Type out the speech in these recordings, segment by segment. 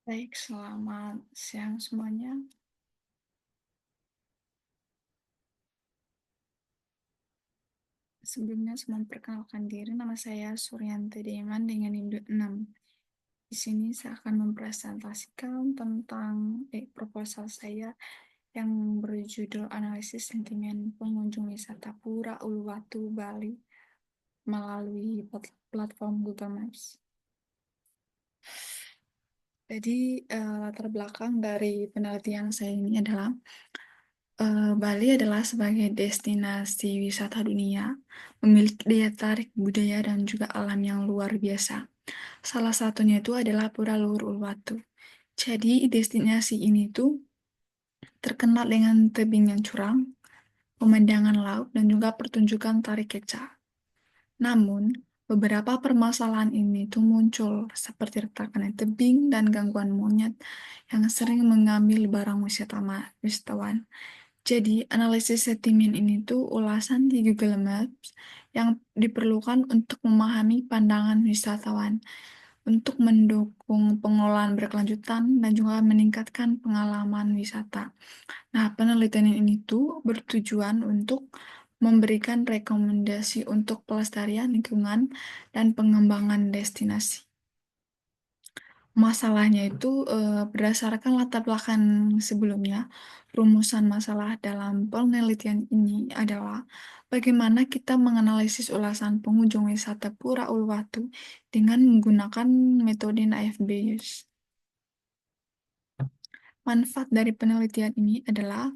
Baik, selamat siang semuanya. Sebelumnya saya memperkenalkan diri, nama saya Suryanti Deiman dengan induk 6. Di sini saya akan mempresentasikan tentang proposal saya yang berjudul Analisis Sentimen Pengunjung Wisata Pura Uluwatu, Bali melalui platform Google Maps. Jadi, latar belakang dari penelitian saya ini adalah Bali adalah sebagai destinasi wisata dunia, memiliki daya tarik budaya dan juga alam yang luar biasa. Salah satunya itu adalah Pura Luhur Uluwatu. Jadi destinasi ini tuh terkenal dengan tebing yang curam, pemandangan laut, dan juga pertunjukan tari kecak. Namun, beberapa permasalahan ini tuh muncul seperti retakan tebing dan gangguan monyet yang sering mengambil barang wisatawan. Jadi, analisis sentimen ini tuh ulasan di Google Maps yang diperlukan untuk memahami pandangan wisatawan, untuk mendukung pengelolaan berkelanjutan, dan juga meningkatkan pengalaman wisata. Nah, penelitian ini tuh bertujuan untuk memberikan rekomendasi untuk pelestarian lingkungan dan pengembangan destinasi. Masalahnya itu, berdasarkan latar belakang sebelumnya, rumusan masalah dalam penelitian ini adalah bagaimana kita menganalisis ulasan pengunjung wisata Pura Uluwatu dengan menggunakan metode Naive Bayes. Manfaat dari penelitian ini adalah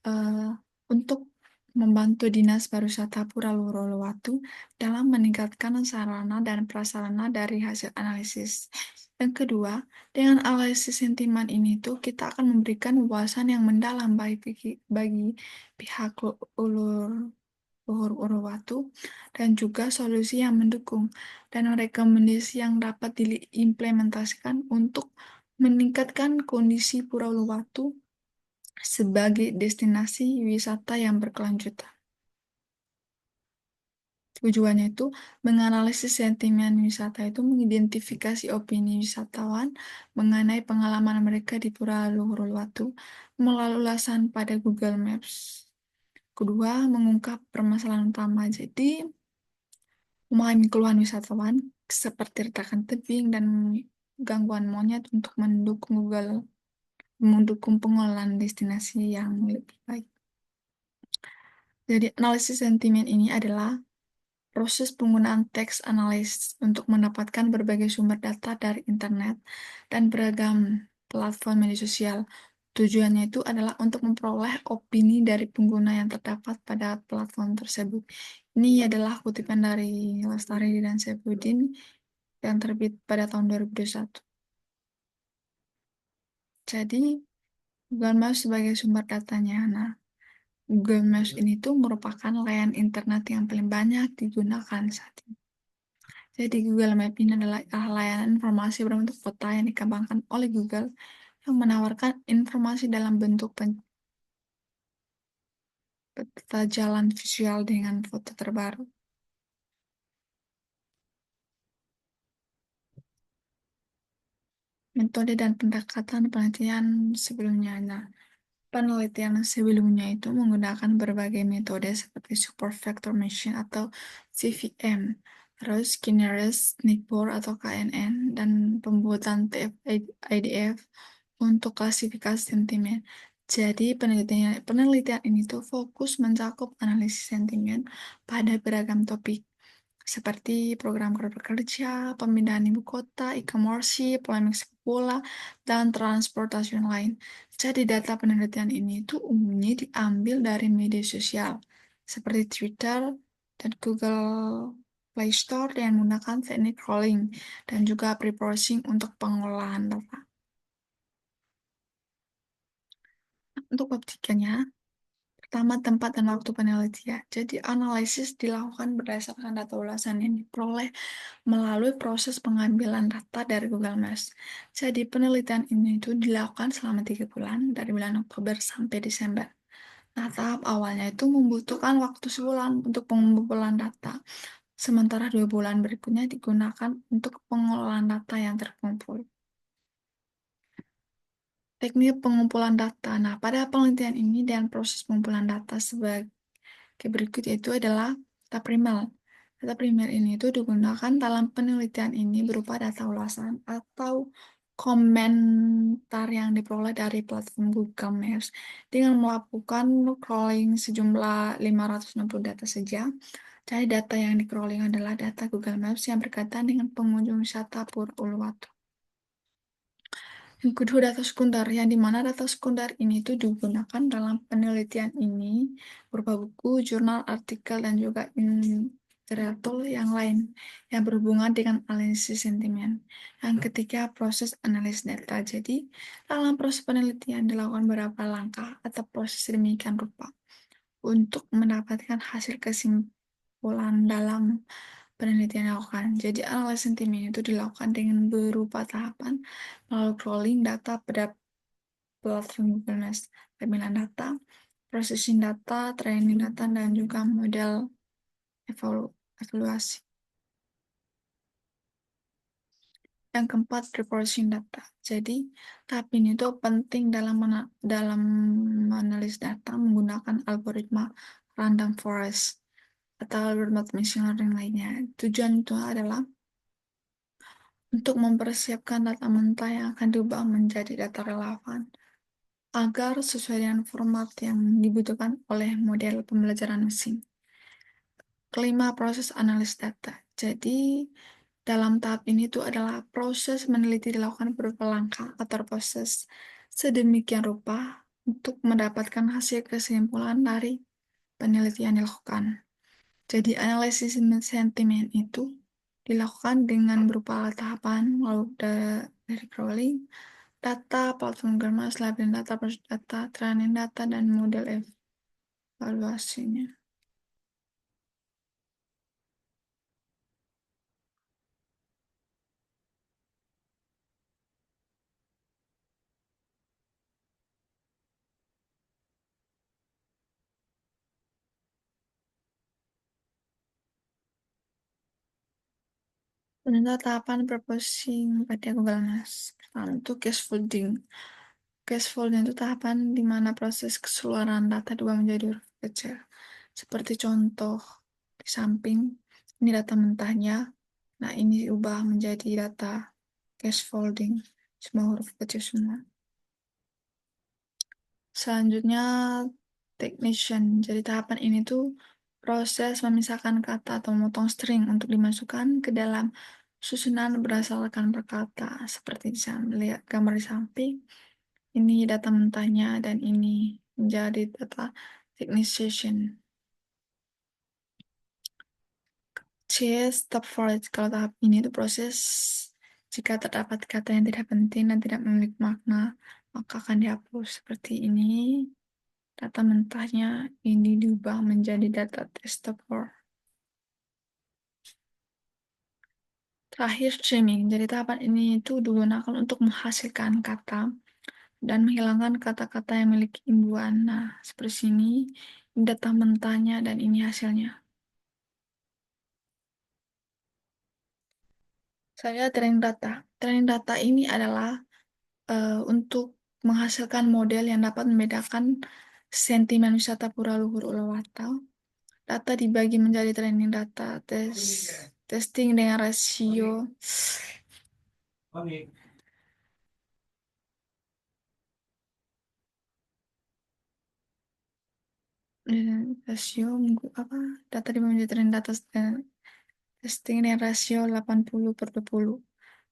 Eee, untuk membantu Dinas Pariwisata Pura Uluwatu dalam meningkatkan sarana dan prasarana dari hasil analisis. Yang kedua, dengan analisis sentimen ini tuh kita akan memberikan wawasan yang mendalam bagi pihak Luhur Uluwatu dan juga solusi yang mendukung dan rekomendasi yang dapat diimplementasikan untuk meningkatkan kondisi Pura Uluwatu sebagai destinasi wisata yang berkelanjutan. Tujuannya itu menganalisis sentimen wisata itu mengidentifikasi opini wisatawan mengenai pengalaman mereka di Pura Luhur Uluwatu melalui ulasan pada Google Maps. Kedua, mengungkap permasalahan utama. Jadi, memahami keluhan wisatawan seperti retakan tebing dan gangguan monyet untuk mendukung pengelolaan destinasi yang lebih baik. Jadi, analisis sentimen ini adalah proses penggunaan teks analis untuk mendapatkan berbagai sumber data dari internet dan beragam platform media sosial. Tujuannya itu adalah untuk memperoleh opini dari pengguna yang terdapat pada platform tersebut. Ini adalah kutipan dari Lestari dan Saifuddin yang terbit pada tahun 2021. Jadi, Google Maps sebagai sumber datanya. Nah, Google Maps ini tuh merupakan layanan internet yang paling banyak digunakan saat ini. Jadi Google Map ini adalah layanan informasi berbentuk peta yang dikembangkan oleh Google yang menawarkan informasi dalam bentuk peta jalan visual dengan foto terbaru. Metode dan pendekatan penelitian sebelumnya. Nah, penelitian sebelumnya itu menggunakan berbagai metode seperti Super Vector Machine atau CVM, terus Kinnear's, Nipur atau KNN, dan pembuatan TF-IDF untuk klasifikasi sentimen. Jadi penelitian ini tuh fokus mencakup analisis sentimen pada beragam topik seperti program kerja kerja, pemindahan ibu kota, e-commerce, polemik sepak bola, dan transportasi lain. Jadi data penelitian ini tuh umumnya diambil dari media sosial seperti Twitter dan Google Play Store yang menggunakan teknik crawling dan juga pre-processing untuk pengolahan data. Untuk bab tiganya, pertama, tempat dan waktu penelitian. Jadi, analisis dilakukan berdasarkan data ulasan yang diperoleh melalui proses pengambilan data dari Google Maps. Jadi, penelitian ini itu dilakukan selama 3 bulan, dari bulan Oktober sampai Desember. Nah, tahap awalnya itu membutuhkan waktu sebulan untuk pengumpulan data, sementara 2 bulan berikutnya digunakan untuk pengolahan data yang terkumpul. Teknik pengumpulan data. Nah, pada penelitian ini dan proses pengumpulan data sebagai berikut yaitu adalah data primer. Data primer ini itu digunakan dalam penelitian ini berupa data ulasan atau komentar yang diperoleh dari platform Google Maps dengan melakukan crawling sejumlah 560 data saja. Jadi data yang di crawling adalah data Google Maps yang berkaitan dengan pengunjung wisata Pura Uluwatu. Yang kedua data sekunder, yang dimana data sekunder ini tuh digunakan dalam penelitian ini berupa buku, jurnal, artikel, dan juga literatur yang lain yang berhubungan dengan analisis sentimen. Yang ketiga, proses analisis data. Jadi, dalam proses penelitian dilakukan beberapa langkah atau proses demikian rupa untuk mendapatkan hasil kesimpulan dalam penelitian yang dilakukan. Jadi, analisis sentimen itu dilakukan dengan berupa tahapan melalui crawling data pada platform Google Maps, pemilihan data, processing data, training data, dan juga model evaluasi. Yang keempat, preparation data. Jadi, tahap ini tuh penting dalam menganalisis data menggunakan algoritma random forest atau algoritma machine learning lainnya. Tujuan itu adalah untuk mempersiapkan data mentah yang akan diubah menjadi data relevan agar sesuai dengan format yang dibutuhkan oleh model pembelajaran mesin. Kelima, proses analisis data. Jadi, dalam tahap ini itu adalah proses meneliti dilakukan berupa langkah atau proses sedemikian rupa untuk mendapatkan hasil kesimpulan dari penelitian yang dilakukan. Jadi, analisis sentimen itu dilakukan dengan berupa tahapan, lalu dari crawling, data, platform Grammars, labeling data, proses data, training data, dan model evaluasinya. Penentu tahapan proposing pada Google Maps. Pertama itu casefolding. Casefolding itu tahapan di mana proses keseluruhan data diubah menjadi huruf kecil. Seperti contoh di samping, ini data mentahnya. Nah, ini diubah menjadi data casefolding. Semua huruf kecil semua. Selanjutnya, technician. Jadi tahapan ini tuh proses memisahkan kata atau memotong string untuk dimasukkan ke dalam susunan berdasarkan perkata. Seperti bisa melihat gambar di samping, ini data mentahnya dan ini menjadi data technician. C. Stop for it. Kalau tahap ini tuh proses jika terdapat kata yang tidak penting dan tidak memiliki makna, maka akan dihapus. Seperti ini. Data mentahnya ini diubah menjadi data testable. Terakhir, streaming. Jadi tahapan ini itu digunakan untuk menghasilkan kata dan menghilangkan kata-kata yang memiliki imbuhan. Nah, seperti sini, ini data mentahnya dan ini hasilnya. Saya training data. Training data ini adalah untuk menghasilkan model yang dapat membedakan sentimen wisata Pura Luhur Uluwatu. Data dibagi menjadi training data, testing dengan rasio rasio apa data dibagi menjadi training data testing dengan rasio 80/20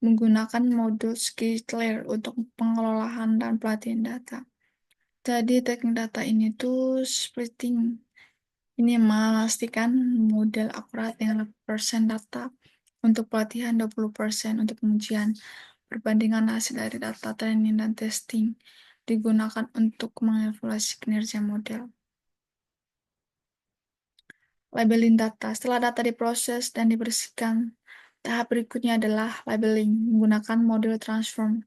menggunakan modul Skillshare untuk pengelolaan dan pelatihan data. Jadi teknik data ini tuh splitting. Ini memastikan model akurat dengan 80% data untuk pelatihan, 20% untuk pengujian. Perbandingan hasil dari data training dan testing digunakan untuk mengevaluasi kinerja model. Labeling data. Setelah data diproses dan dibersihkan, tahap berikutnya adalah labeling menggunakan modul transform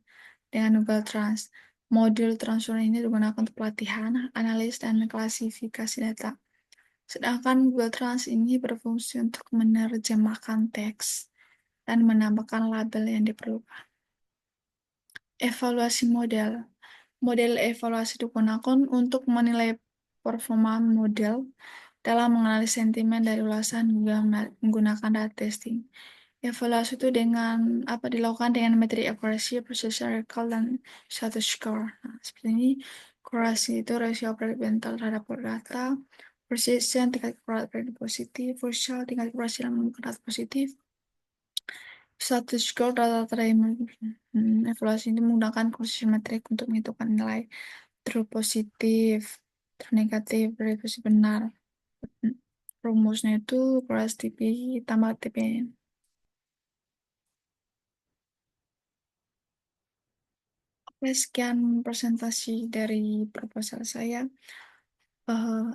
dengan Google Trans. Modul transform ini digunakan untuk pelatihan, analis, dan klasifikasi data. Sedangkan Google Trans ini berfungsi untuk menerjemahkan teks dan menambahkan label yang diperlukan. Evaluasi model. Model evaluasi digunakan untuk menilai performa model dalam mengenali sentimen dari ulasan juga menggunakan data testing. Evaluasi itu dilakukan dengan metode accuracy, precision recall, dan status score. Nah, seperti ini, accuracy itu rasio predikmental terhadap data, precision tingkat akurat predik positif, crucial tingkat akurasi dalam menemukan data positif, status score data terakhir. Evaluasi ini menggunakan kursi metrik untuk menentukan nilai true positif, true negatif, prediksi benar. Rumusnya itu kelas TP tambah TPN. Oke, sekian presentasi dari proposal saya.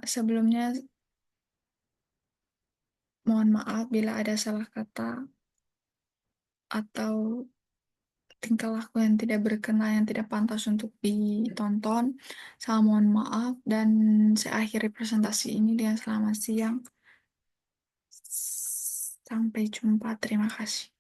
Sebelumnya mohon maaf bila ada salah kata atau tingkah laku yang tidak berkenan, yang tidak pantas untuk ditonton. Saya mohon maaf dan saya akhiri presentasi ini dengan selamat siang. Sampai jumpa. Terima kasih.